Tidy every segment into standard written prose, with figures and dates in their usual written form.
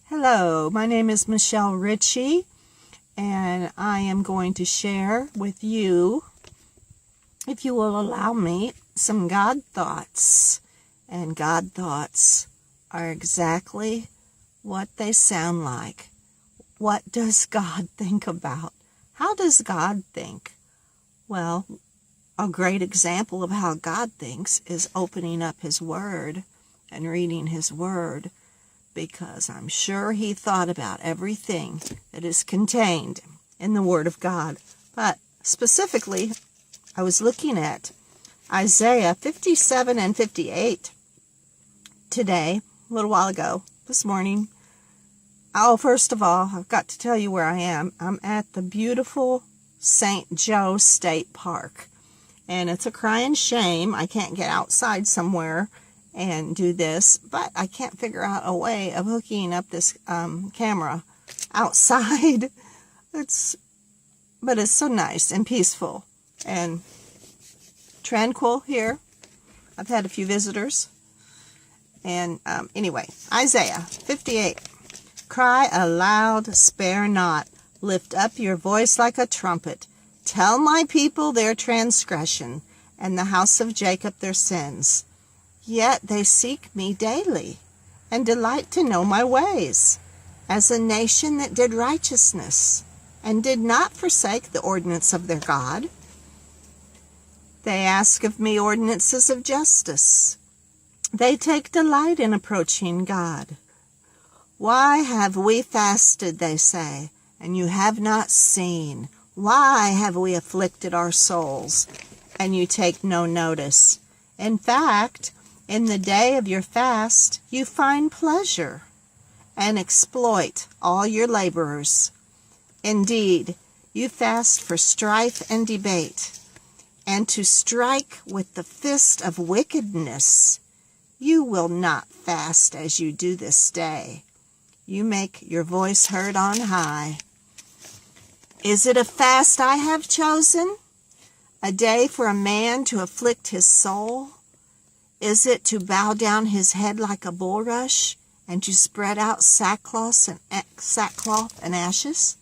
Hello, my name is Michelle Richee, and I am going to share with you, if you will allow me, some God thoughts. And God thoughts are exactly what they sound like. What does God think about? How does God think? Well, a great example of how God thinks is opening up His Word and reading His Word, because I'm sure He thought about everything that is contained in the Word of God. But specifically, I was looking at Isaiah 57 and 58 today, a little while ago, this morning. Oh, first of all, I've got to tell you where I am. I'm at the beautiful St. Joe State Park. And it's a crying shame I can't get outside somewhere and do this, but I can't figure out a way of hooking up this camera outside. But it's so nice and peaceful and tranquil here. I've had a few visitors. And anyway, Isaiah 58. Cry aloud, spare not. Lift up your voice like a trumpet. Tell my people their transgression, and the house of Jacob their sins. Yet they seek me daily, and delight to know my ways, as a nation that did righteousness, and did not forsake the ordinance of their God. They ask of me ordinances of justice. They take delight in approaching God. Why have we fasted, they say, and you have not seen? Why have we afflicted our souls, and you take no notice? In fact, in the day of your fast, you find pleasure, and exploit all your laborers. Indeed, you fast for strife and debate, and to strike with the fist of wickedness. You will not fast as you do this day. You make your voice heard on high. Is it a fast I have chosen? A day for a man to afflict his soul? Is it to bow down his head like a bulrush, and to spread out sackcloth and ashes?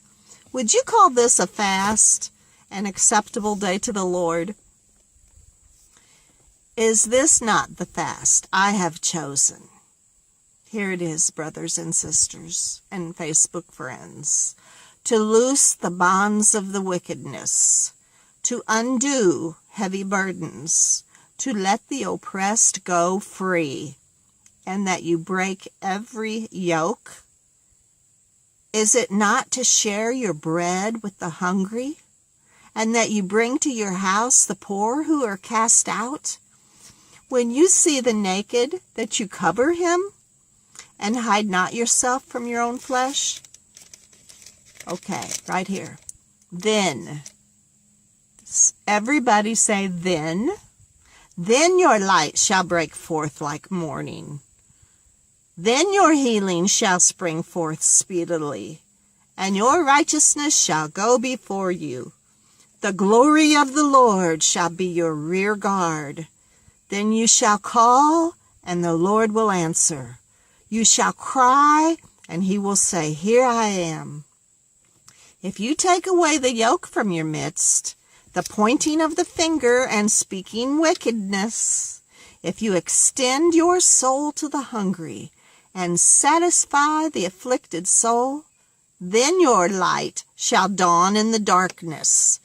Would you call this a fast, an acceptable day to the Lord? Is this not the fast I have chosen? Here it is, brothers and sisters and Facebook friends. To loose the bonds of the wickedness, to undo heavy burdens, to let the oppressed go free, and that you break every yoke? Is it not to share your bread with the hungry, and that you bring to your house the poor who are cast out? When you see the naked, that you cover him, and hide not yourself from your own flesh? Okay, right here. Then. Everybody say then. Then your light shall break forth like morning. Then your healing shall spring forth speedily, and your righteousness shall go before you. The glory of the Lord shall be your rear guard. Then you shall call, and the Lord will answer. You shall cry, and He will say, Here I am. If you take away the yoke from your midst, the pointing of the finger and speaking wickedness, if you extend your soul to the hungry and satisfy the afflicted soul, then your light shall dawn in the darkness,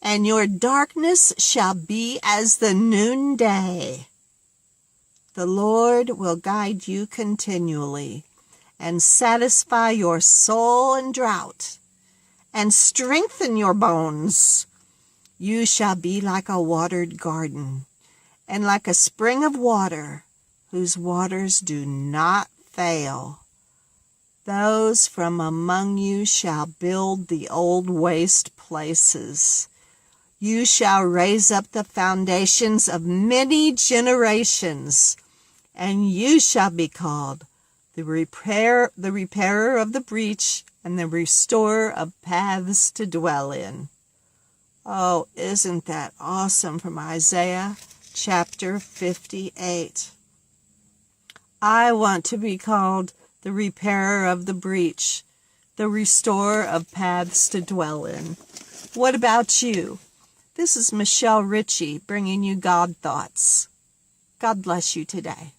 and your darkness shall be as the noonday. The Lord will guide you continually and satisfy your soul in drought and strengthen your bones. You shall be like a watered garden and like a spring of water whose waters do not fail. Those from among you shall build the old waste places. You shall raise up the foundations of many generations, and you shall be called the repairer of the breach and the restorer of paths to dwell in. Oh, isn't that awesome from Isaiah chapter 58? I want to be called the repairer of the breach, the restorer of paths to dwell in. What about you? This is Michelle Richee bringing you God Thoughts. God bless you today.